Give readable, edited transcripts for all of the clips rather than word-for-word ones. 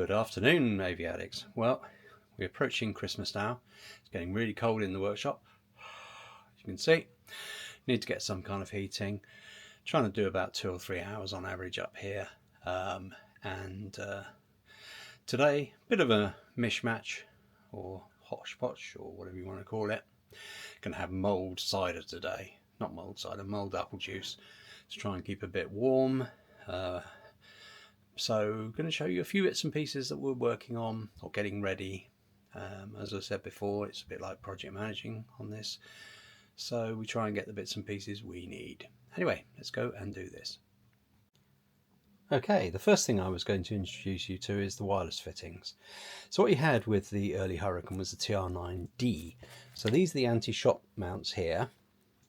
Good afternoon, AV addicts. Well, we're approaching Christmas now. It's getting really cold in the workshop. As you can see, need to get some kind of heating. Trying to do about 2 or 3 hours on average up here. Today, bit of a mishmatch, or hotch potch, or whatever you want to call it. Gonna have mulled cider today. Not mulled cider, mulled apple juice. To try and keep a bit warm. So going to show you a few bits and pieces that we're working on or getting ready. As I said before, it's a bit like project managing on this. So we try and get the bits and pieces we need. Anyway, let's go and do this. Okay, the first thing I was going to introduce you to is the wireless fittings. So what you had with the early Hurricane was the TR9D. So these are the anti-shock mounts here.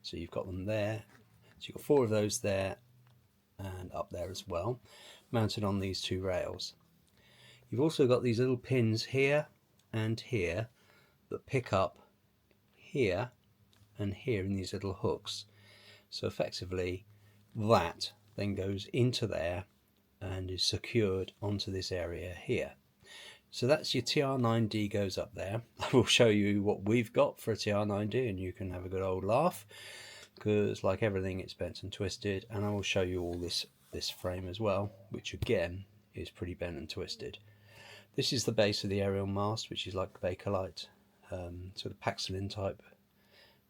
So you've got them there. So you've got 4 of those there and up there as well, mounted on these 2 rails. You've also got these little pins here and here that pick up here and here in these little hooks. So effectively that then goes into there and is secured onto this area here. So that's your TR9D goes up there. I will show you what we've got for a TR9D and you can have a good old laugh, because like everything it's bent and twisted, and I will show you all this frame as well, which again is pretty bent and twisted. This is the base of the aerial mast, which is like Bakelite, sort of Paxilin type,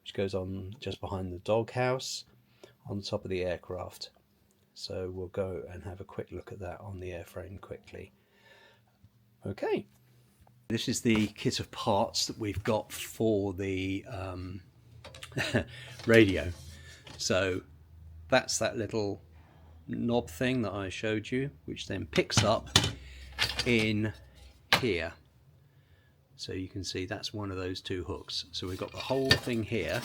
which goes on just behind the doghouse on the top of the aircraft. So we'll go and have a quick look at that on the airframe quickly. Okay, this is the kit of parts that we've got for the radio. So that's that little knob thing that I showed you, which then picks up in here. So you can see that's one of those 2 hooks. So we've got the whole thing here.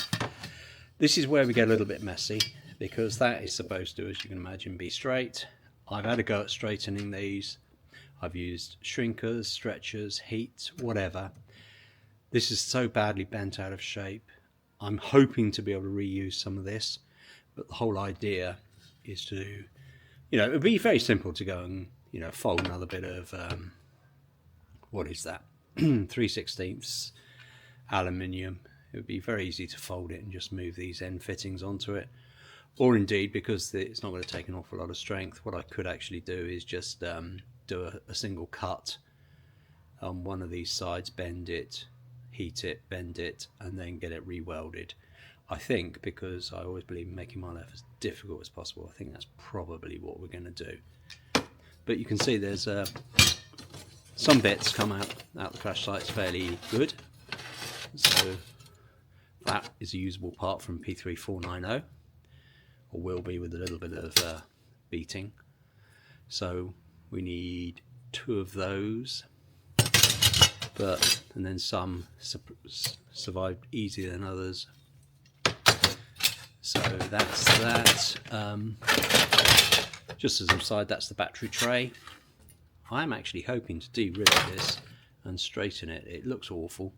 This is where we get a little bit messy, because that is supposed to, as you can imagine, be straight. I've had a go at straightening these. I've used shrinkers, stretchers, heat, whatever. This is so badly bent out of shape. I'm hoping to be able to reuse some of this, but the whole idea is to, it would be very simple to go and, fold another bit of, what is that, 3/16 aluminium. It would be very easy to fold it and just move these end fittings onto it. Or indeed, because it's not going to take an awful lot of strength, what I could actually do is just do a single cut on one of these sides, bend it, heat it, bend it, and then get it re-welded. I think, because I always believe in making my life as difficult as possible, I think that's probably what we're going to do. But you can see there's some bits come out the crash sites fairly good. So that is a usable part from P3490, or will be with a little bit of beating. So we need 2 of those. And then some survived easier than others. So that's that. Just as an aside, that's the battery tray. I am actually hoping to de-rib this and straighten it. It looks awful,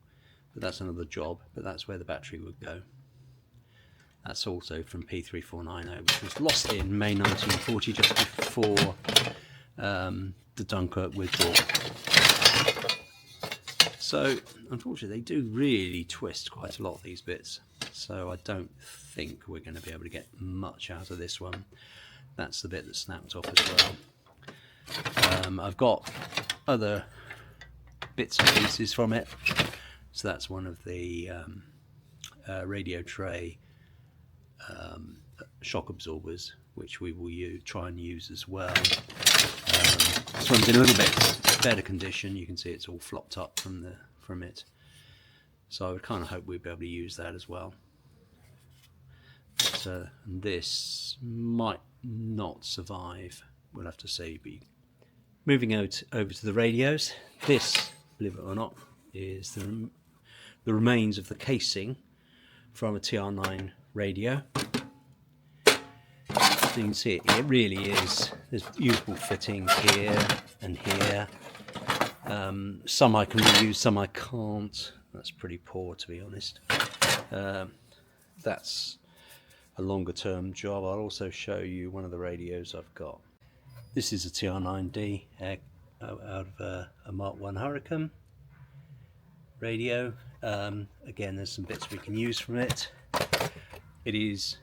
but that's another job. But that's where the battery would go. That's also from P3490, which was lost in May 1940, just before the Dunkirk withdrawal. So unfortunately they do really twist quite a lot, these bits, so I don't think we're going to be able to get much out of this one. That's the bit that snapped off as well. I've got other bits and pieces from it. So that's one of the radio tray shock absorbers, which we will try and use as well. This one's in a little bit better condition. You can see it's all flopped up from it. So I would kind of hope we'd be able to use that as well. But, this might not survive. We'll have to see. But moving over to the radios. This, believe it or not, is the remains of the casing from a TR9 radio. So you can see it really is. There's usable fittings here and here. Some I can reuse, some I can't. That's pretty poor, to be honest. That's a longer term job. I'll also show you one of the radios I've got. This is a TR9D out of a Mark 1 Hurricane radio. Again, there's some bits we can use from it. It is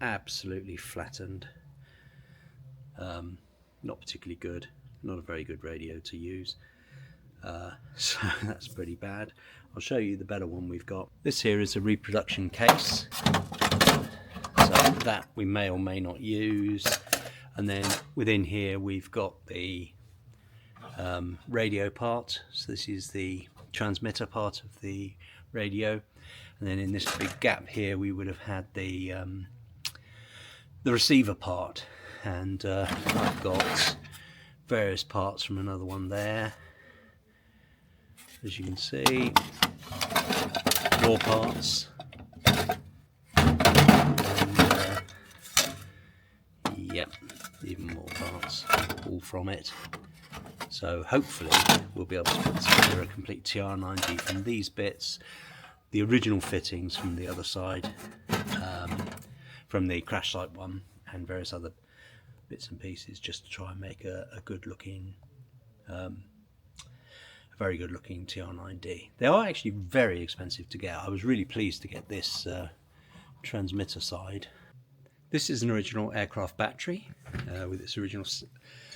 absolutely flattened, not particularly good, not a very good radio to use, so that's pretty bad. I'll show you the better one we've got. This here is a reproduction case, so that we may or may not use, and then within here we've got the radio part. So this is the transmitter part of the radio, and then in this big gap here we would have had the receiver part, and I've got various parts from another one there, as you can see, more parts, and yep, even more parts, all from it. So hopefully we'll be able to put together a complete TR9D from these bits, the original fittings from the other side, from the crash site one, and various other bits and pieces, just to try and make a good looking, a very good looking TR9D. They are actually very expensive to get. I was really pleased to get this transmitter side. This is an original aircraft battery with its original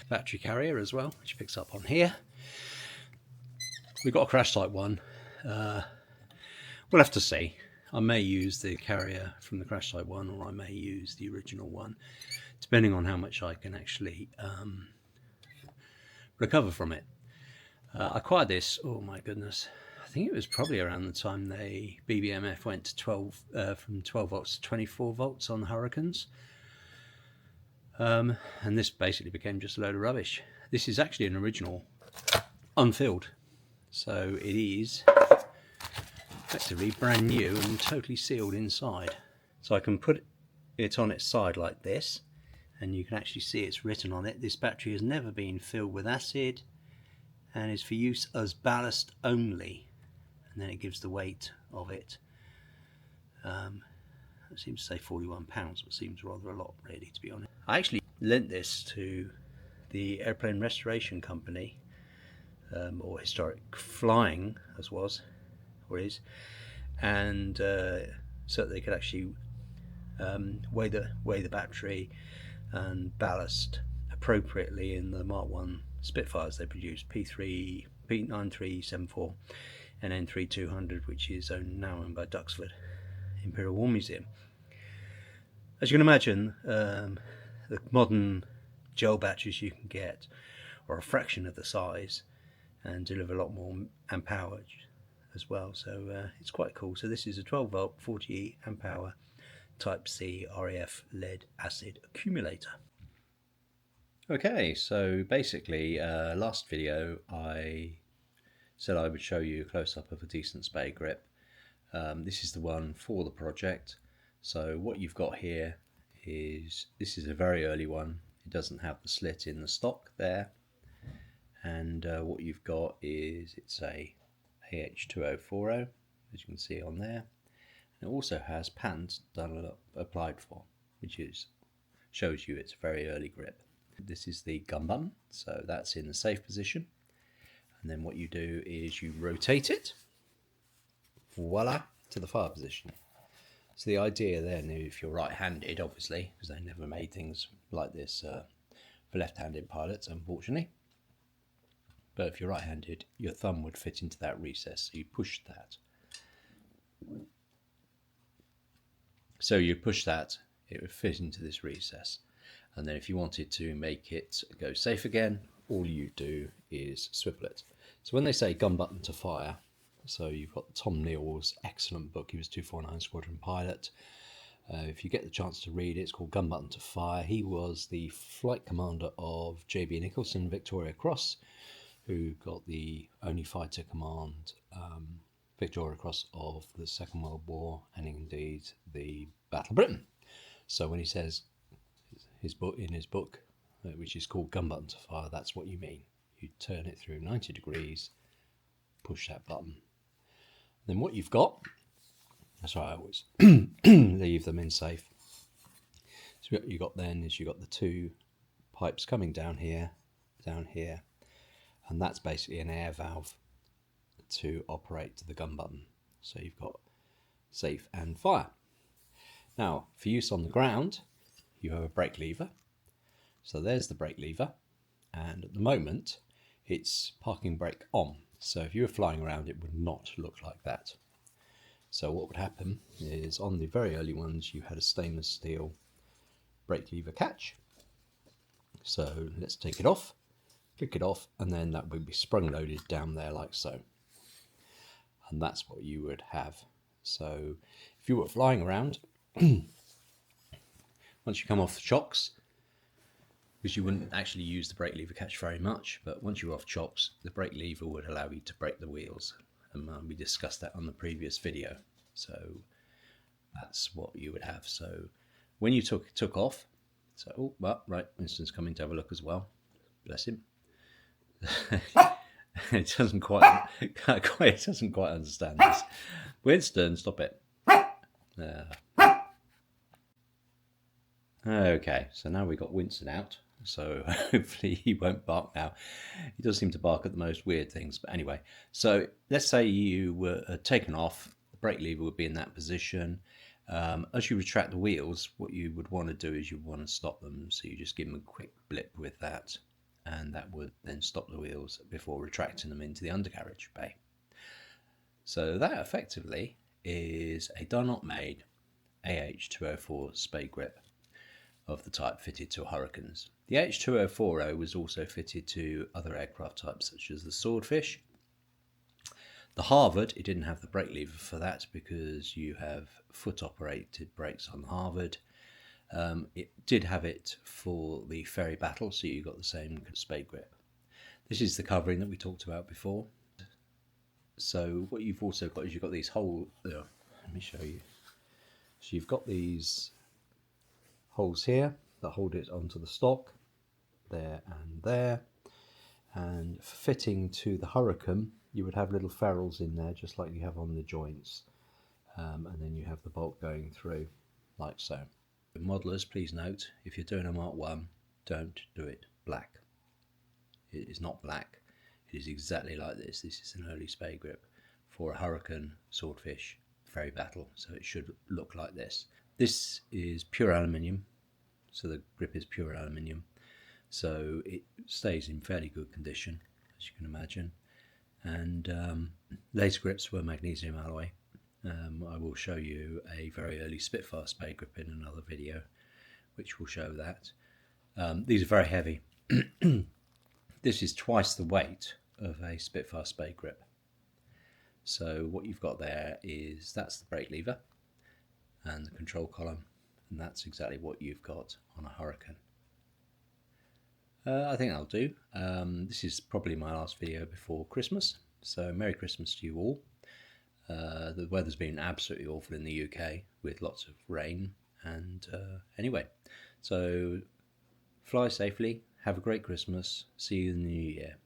battery carrier as well, which picks up on here. We've got a crash site one. We'll have to see. I may use the carrier from the crash site one, or I may use the original one, depending on how much I can actually recover from it. I acquired this, oh my goodness, I think it was probably around the time the BBMF went to 12, from 12 volts to 24 volts on the Hurricanes. And this basically became just a load of rubbish. This is actually an original, unfilled, so it is effectively brand new and totally sealed inside. So I can put it on its side like this, and you can actually see it's written on it, this battery has never been filled with acid and is for use as ballast only, and then it gives the weight of it. It seems to say 41 pounds, but seems rather a lot, really, to be honest. I actually lent this to the Airplane Restoration Company, or Historic Flying, as was, or is, and so that they could actually weigh the battery and ballast appropriately in the Mark 1 Spitfires they produced, P3, P9374 and N3200, which is now owned by Duxford Imperial War Museum. As you can imagine, the modern gel batteries you can get are a fraction of the size and deliver a lot more amp hour as well, so it's quite cool. So this is a 12 volt 40 amp hour Type C RAF lead acid accumulator. Okay, so basically last video I said I would show you a close-up of a decent Spade grip. This is the one for the project. So what you've got here is, this is a very early one. It doesn't have the slit in the stock there, and what you've got is, it's a AH2040, as you can see on there. It also has patent applied for, which shows you it's a very early grip. This is the gun button, so that's in the safe position, and then what you do is you rotate it, voila, to the fire position. So the idea then, if you're right-handed, obviously, because they never made things like this for left-handed pilots, unfortunately, but if you're right-handed, your thumb would fit into that recess, so you push that. So you push that, it would fit into this recess. And then if you wanted to make it go safe again, all you do is swivel it. So when they say gun button to fire, so you've got Tom Neal's excellent book, he was 249 Squadron pilot. If you get the chance to read it, it's called Gun Button to Fire. He was the flight commander of JB Nicholson Victoria Cross, who got the only fighter command Victoria Cross of the Second World War, and indeed the Battle of Britain. So when he says in his book, which is called Gun Button to Fire, that's what you mean. You turn it through 90 degrees, push that button. Then what you've got, that's why I always leave them in safe. So what you've got then is you've got the two pipes coming down here, and that's basically an air valve to operate the gun button. So you've got safe and fire. Now, for use on the ground, you have a brake lever. So there's the brake lever, and at the moment it's parking brake on. So if you were flying around, it would not look like that. So what would happen is, on the very early ones, you had a stainless steel brake lever catch. So let's take it off, click it off, and then that would be sprung loaded down there like so. And that's what you would have. So if you were flying around, once you come off the chocks, because you wouldn't actually use the brake lever catch very much, but once you're off chocks, the brake lever would allow you to brake the wheels. And we discussed that on the previous video. So that's what you would have. So when you took off, so, oh, well, right, Winston's coming to have a look as well. Bless him. It doesn't quite understand this. Winston, stop it. Okay, so now we've got Winston out. So hopefully he won't bark now. He does seem to bark at the most weird things. But anyway, so let's say you were taken off. The brake lever would be in that position. As you retract the wheels, what you would want to do is you want to stop them. So you just give them a quick blip with that, and that would then stop the wheels before retracting them into the undercarriage bay. So that effectively is a Dunlop made AH204 Spade grip of the type fitted to Hurricanes. The AH204 was also fitted to other aircraft types such as the Swordfish. The Harvard, it didn't have the brake lever for that because you have foot operated brakes on the Harvard. It did have it for the Ferry Battle, so you got the same Spade grip. This is the covering that we talked about before. So what you've also got is you've got these holes. Let me show you. So you've got these holes here that hold it onto the stock, there and there. And for fitting to the Hurricane, you would have little ferrules in there, just like you have on the joints. And then you have the bolt going through, like so. Modelers, please note, if you're doing a Mark 1, don't do it black. It is not black. It is exactly like this. This is an early Spade grip for a Hurricane, Swordfish, Ferry Battle. So it should look like this. This is pure aluminium. So the grip is pure aluminium. So it stays in fairly good condition, as you can imagine. And laser grips were magnesium alloy. I will show you a very early Spitfire Spade grip in another video, which will show that. These are very heavy. This is twice the weight of a Spitfire Spade grip. So what you've got there is, that's the brake lever and the control column, and that's exactly what you've got on a Hurricane. I think that'll do. This is probably my last video before Christmas, so Merry Christmas to you all. The weather's been absolutely awful in the UK with lots of rain, and anyway, so fly safely, have a great Christmas, see you in the new year.